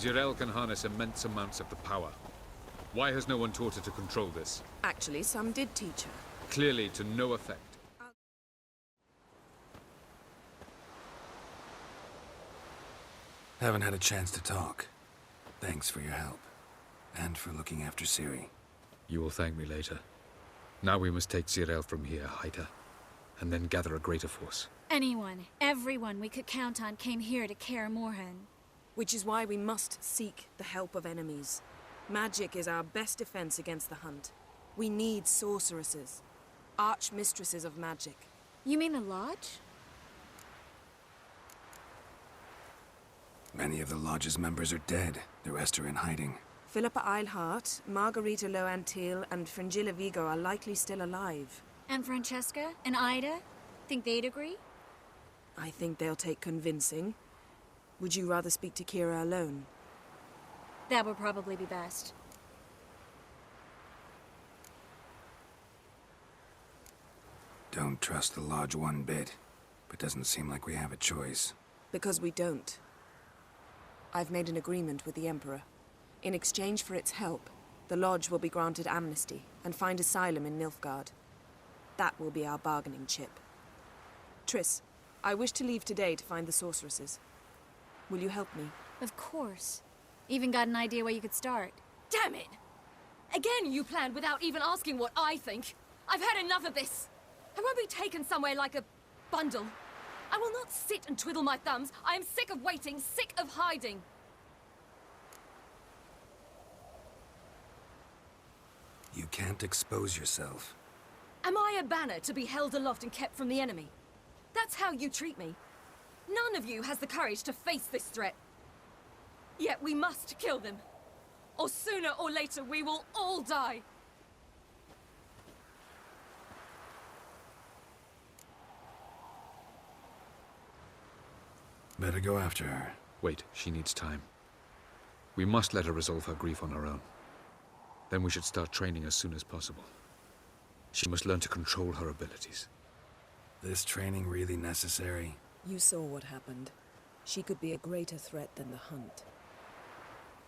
Zirael can harness immense amounts of the power. Why has no one taught her to control this? Actually, some did teach her. Clearly to no effect. Haven't had a chance to talk. Thanks for your help. And for looking after Ciri. You will thank me later. Now we must take Zirael from here, hide her, and then gather a greater force. Anyone, everyone we could count on came here to Kaer Morhen. Which is why we must seek the help of enemies. Magic is our best defense against the Hunt. We need sorceresses. Archmistresses of magic. You mean the Lodge? Many of the Lodge's members are dead. The rest are in hiding. Philippa Eilhart, Margarita Loantil, and Fringilla Vigo are likely still alive. And Francesca? And Ida? Think they'd agree? I think they'll take convincing. Would you rather speak to Kira alone? That would probably be best. Don't trust the Lodge one bit, but doesn't seem like we have a choice. Because we don't. I've made an agreement with the Emperor. In exchange for its help, the Lodge will be granted amnesty and find asylum in Nilfgaard. That will be our bargaining chip. Triss, I wish to leave today to find the sorceresses. Will you help me? Of course. Even got an idea where you could start. Damn it! Again you planned without even asking what I think. I've had enough of this. I won't be taken somewhere like a bundle. I will not sit and twiddle my thumbs. I am sick of waiting, sick of hiding. You can't expose yourself. Am I a banner to be held aloft and kept from the enemy? That's how you treat me. None of you has the courage to face this threat. Yet we must kill them. Or sooner or later we will all die. Better go after her. Wait, she needs time. We must let her resolve her grief on her own. Then we should start training as soon as possible. She must learn to control her abilities. This training really necessary? You saw what happened. She could be a greater threat than the Hunt.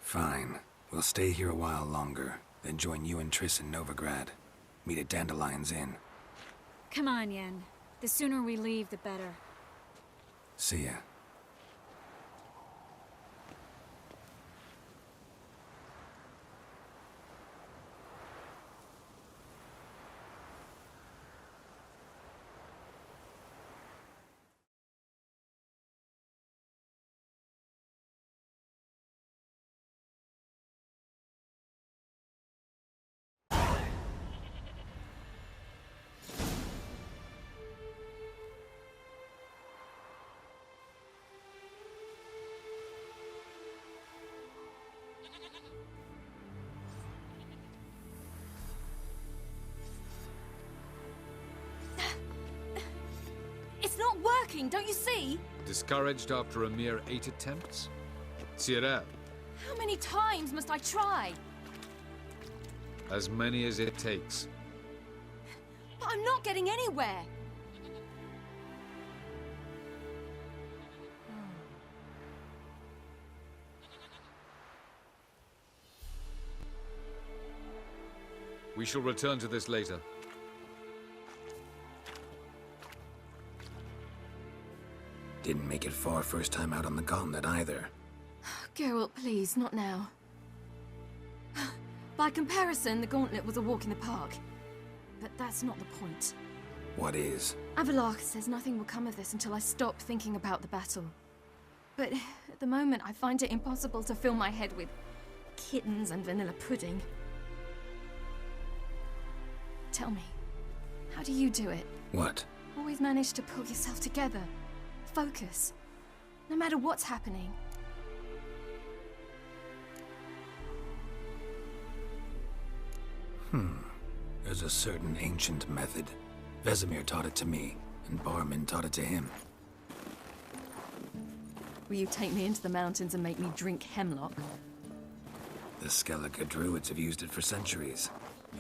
Fine. We'll stay here a while longer, then join you and Triss in Novigrad. Meet at Dandelion's Inn. Come on, Yen. The sooner we leave, the better. See ya. It's not working, don't you see? Discouraged after a mere 8 attempts? Zirael, How many times must I try? as many as it takes. But I'm not getting anywhere. We shall return to this later. Didn't make it far first time out on the gauntlet either. Geralt, please, not now. By comparison, the gauntlet was a walk in the park. But that's not the point. What is? Avallac'h says nothing will come of this until I stop thinking about the battle. But at the moment, I find it impossible to fill my head with kittens and vanilla pudding. Tell me, how do you do it? What? Always manage to pull yourself together. Focus. No matter what's happening. There's a certain ancient method. Vesemir taught it to me, and Barman taught it to him. Will you take me into the mountains and make me drink hemlock? The Skellige druids have used it for centuries.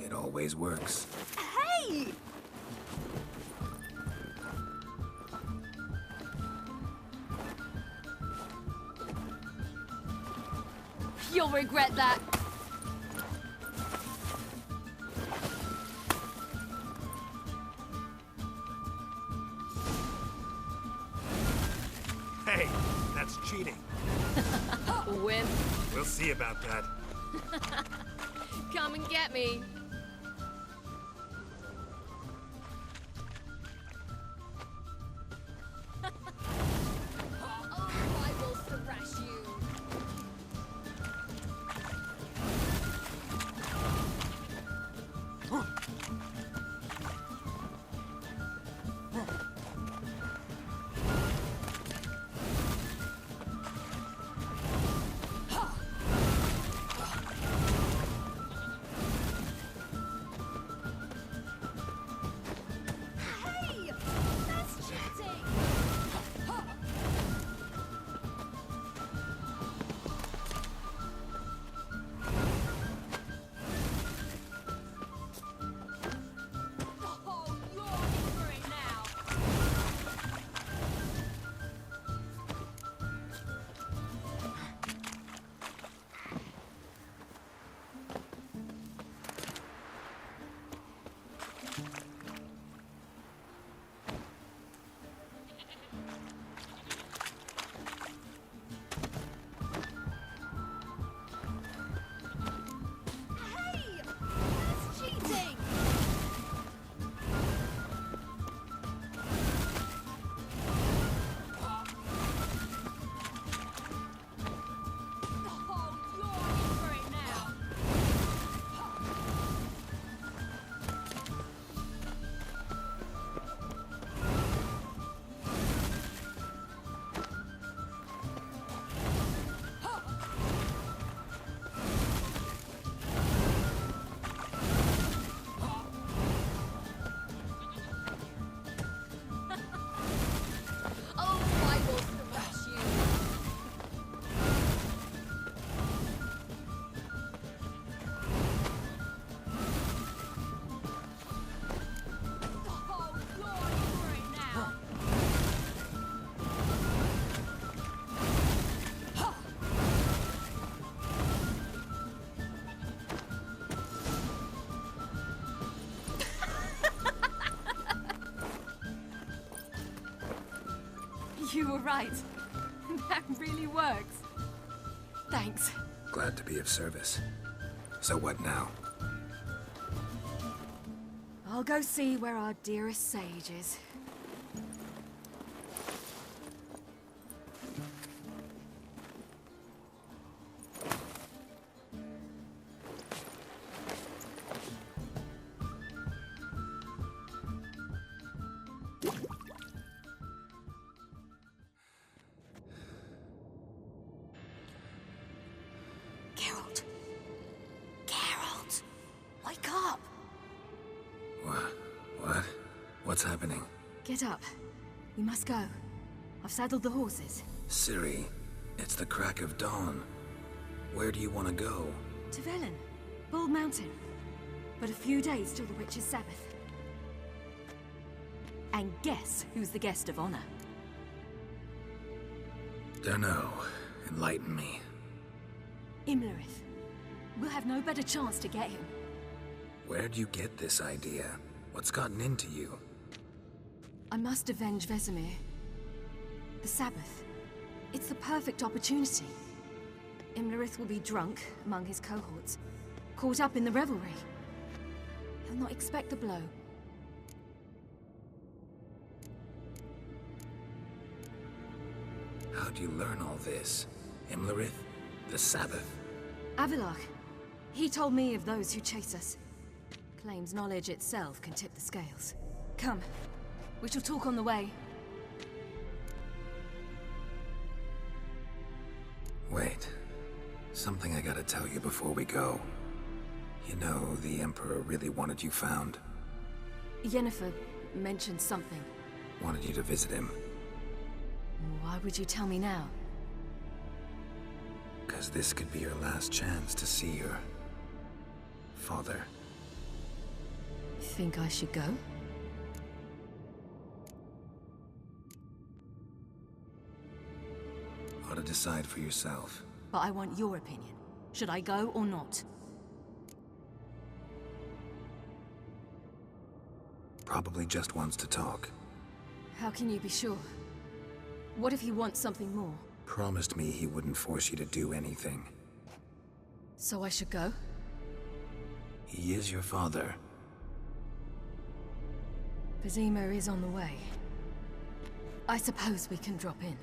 It always works. Hey! You'll regret that. Hey, that's cheating. Wimp. We'll see about that. Come and get me. Oh, I will thrash you. Hey! That's cheating! Oh, you're in for it now. Hey! That's cheating! Oh, you're in for it now. Oh, I will thrash you. Oh, you're in for it now. You were right. That really works. Thanks. Glad to be of service. So what now? I'll go see where our dearest sage is. Geralt. Geralt! Wake up! What? What's happening? Get up. We must go. I've saddled the horses. Ciri, it's the crack of dawn. Where do you want to go? To Velen. Bald Mountain. But a few days till the Witch's Sabbath. And guess who's the guest of honor? Dunno. Enlighten me. Imlerith. We'll have no better chance to get him. Where'd you get this idea? What's gotten into you? I must avenge Vesemir. The Sabbath. It's the perfect opportunity. Imlerith will be drunk among his cohorts, caught up in the revelry. He'll not expect the blow. How'd you learn all this? Imlerith? The Sabbath? Avilarch. He told me of those who chase us. Claims knowledge itself can tip the scales. Come. We shall talk on the way. Wait. Something I gotta tell you before we go. You know, the Emperor really wanted you found. Yennefer mentioned something. Wanted you to visit him. Why would you tell me now? Because this could be your last chance to see your father. Think I should go? Ought to decide for yourself. But I want your opinion. Should I go or not? Probably just wants to talk. How can you be sure? What if he wants something more? Promised me he wouldn't force you to do anything. So I should go? He is your father. Vizima is on the way. I suppose we can drop in.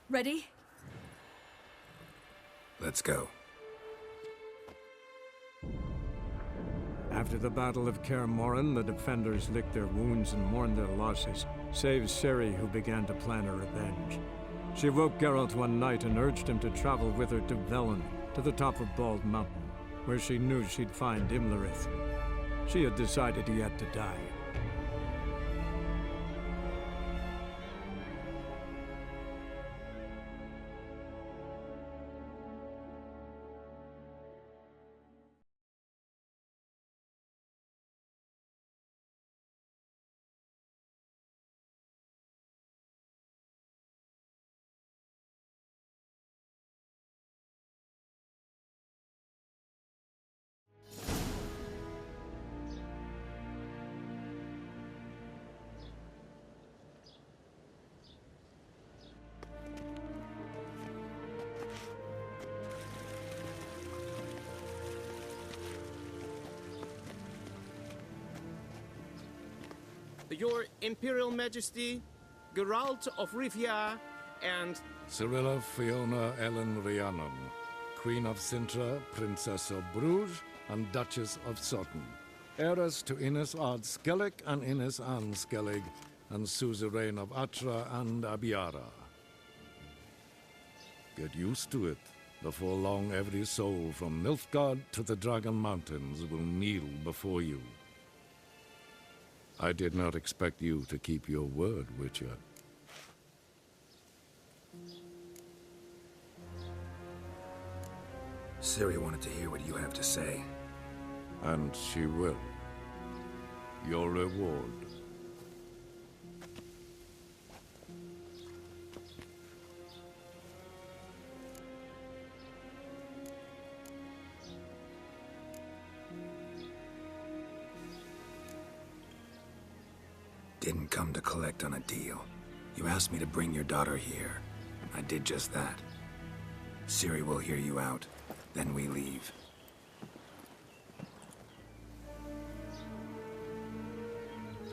Ready? Let's go. After the Battle of Kaer Morhen, the defenders licked their wounds and mourned their losses, save Ciri, who began to plan her revenge. She woke Geralt one night and urged him to travel with her to Velen, to the top of Bald Mountain, where she knew she'd find Imlerith. She had decided he had to die. Your Imperial Majesty, Geralt of Rivia, and Cirilla Fiona Ellen Rhiannon, Queen of Sintra, Princess of Bruges, and Duchess of Sutton, heiress to Innes Ard Skellig and Innes Anne Skellig, and suzerain of Atra and Abiara. Get used to it. Before long, every soul from Nilfgaard to the Dragon Mountains will kneel before you. I did not expect you to keep your word, Witcher. Ciri wanted to hear what you have to say. And she will. Your reward. Didn't come to collect on a deal. You asked me to bring your daughter here. I did just that. Ciri will hear you out, then we leave.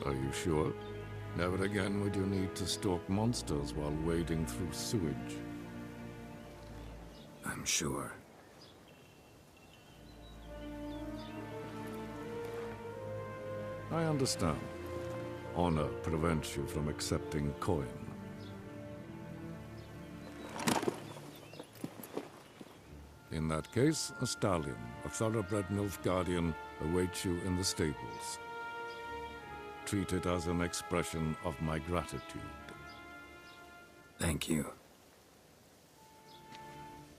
Are you sure? Never again would you need to stalk monsters while wading through sewage. I'm sure. I understand. Honor prevents you from accepting coin. In that case, a stallion, a thoroughbred Nilfgaardian, awaits you in the stables. Treat it as an expression of my gratitude. Thank you.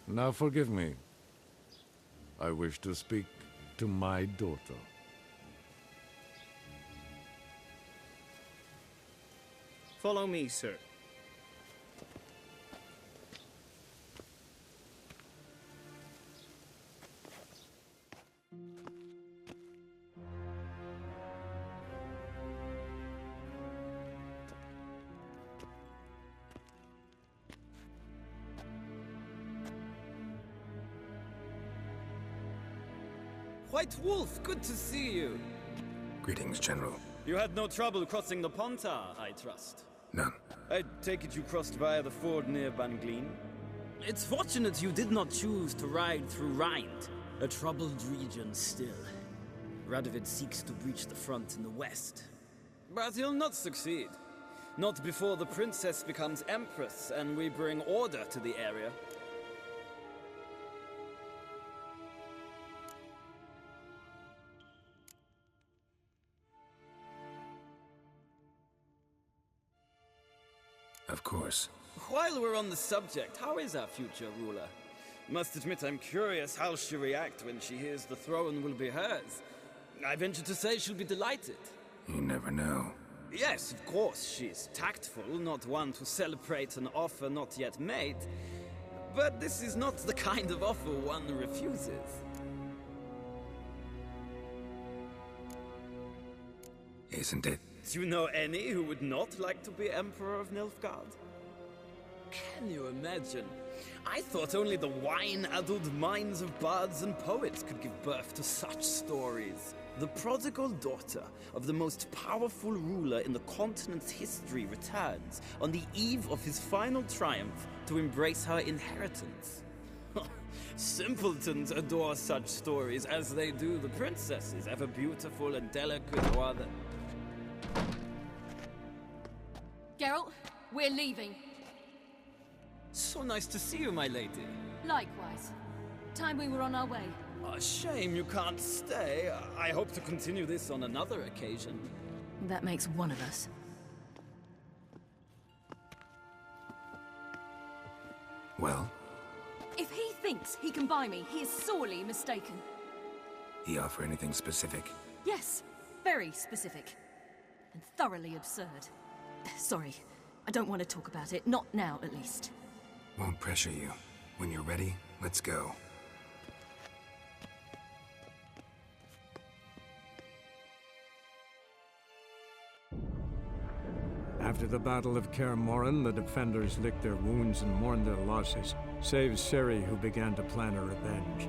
Now forgive me. I wish to speak to my daughter. follow me, sir. White Wolf, good to see you. Greetings, General. You had no trouble crossing the Pontar, I trust. None. I take it you crossed via the ford near Banglin? It's fortunate you did not choose to ride through Rind, a troubled region still. Radovid seeks to breach the front in the west. But he'll not succeed. Not before the princess becomes empress and we bring order to the area. Of course. While we're on the subject, how is our future ruler? Must admit I'm curious how she'll react when she hears the throne will be hers. I venture to say she'll be delighted. You never know. Yes, of course, she's tactful, not one to celebrate an offer not yet made. But this is not the kind of offer one refuses. Isn't it? Do you know any who would not like to be Emperor of Nilfgaard? Can you imagine? I thought only the wine-addled minds of bards and poets could give birth to such stories. The prodigal daughter of the most powerful ruler in the continent's history returns on the eve of his final triumph to embrace her inheritance. Simpletons adore such stories as they do the princesses, ever beautiful and delicate or the... Geralt, we're leaving. So nice to see you, my lady. Likewise. Time we were on our way. A shame you can't stay. I hope to continue this on another occasion. That makes one of us. Well? If he thinks he can buy me, he is sorely mistaken. He offer anything specific? Yes, very specific. And thoroughly absurd. Sorry, I don't want to talk about it. Not now, at least. Won't pressure you. When you're ready, let's go. After the Battle of Kaer Morhen, the defenders licked their wounds and mourned their losses, save Ciri, who began to plan her revenge.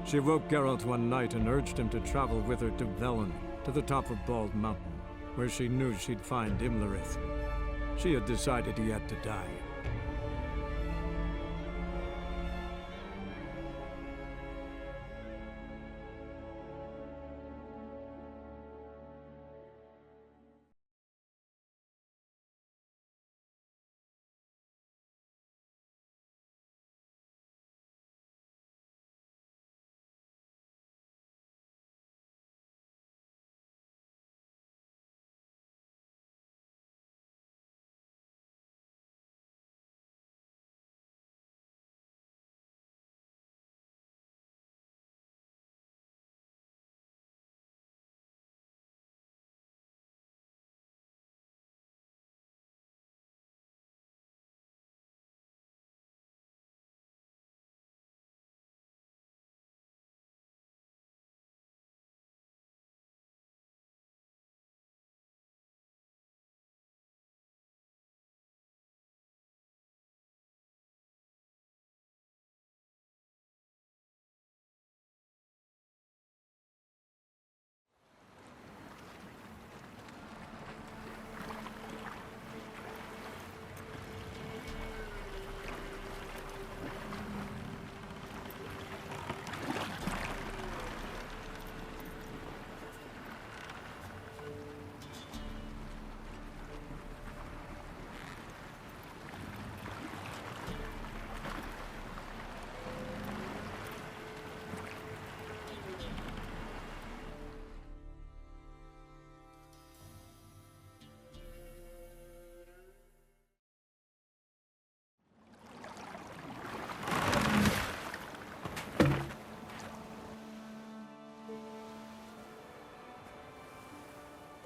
She woke Geralt one night and urged him to travel with her to Velen, to the top of Bald Mountain, where she knew she'd find Imlerith. She had decided he had to die.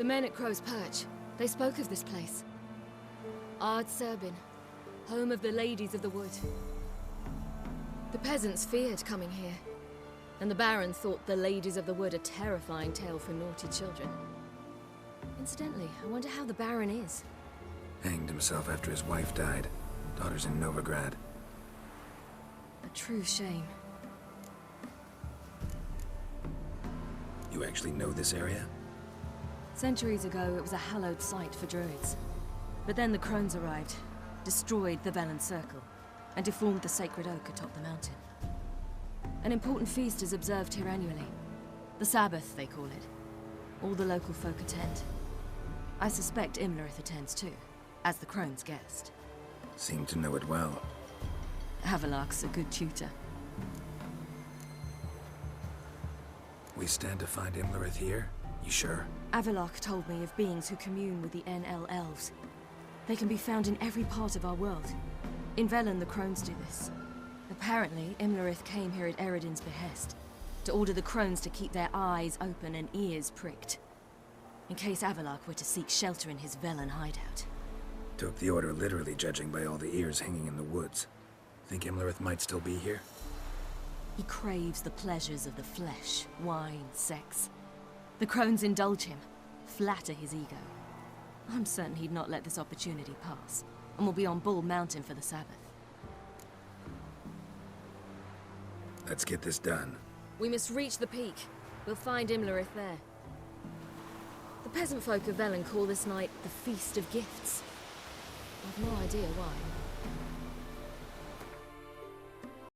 The men at Crow's Perch, they spoke of this place. Ard Serbin, home of the Ladies of the Wood. The peasants feared coming here, and the Baron thought the Ladies of the Wood a terrifying tale for naughty children. Incidentally, I wonder how the Baron is. Hanged himself after his wife died. Daughter's in Novigrad. A true shame. You actually know this area? Centuries ago, it was a hallowed site for druids. But then the Crones arrived, destroyed the Velen Circle, and deformed the sacred oak atop the mountain. An important feast is observed here annually. The Sabbath, they call it. All the local folk attend. I suspect Imlerith attends too, as the Crone's guest. Seem to know it well. Havelark's a good tutor. We stand to find Imlerith here? You sure? Avilark told me of beings who commune with the NL Elves. They can be found in every part of our world. In Velen, the Crones do this. Apparently, Imlerith came here at Eredin's behest. to order the crones to keep their eyes open and ears pricked, in case Avallac'h were to seek shelter in his Velen hideout. Took the order literally, judging by all the ears hanging in the woods. Think Imlerith might still be here? He craves the pleasures of the flesh, wine, sex. The crones indulge him, flatter his ego. I'm certain he'd not let this opportunity pass, and will be on Bull Mountain for the Sabbath. Let's get this done. We must reach the peak. We'll find Imlerith there. The peasant folk of Velen call this night the Feast of Gifts. I've no idea why.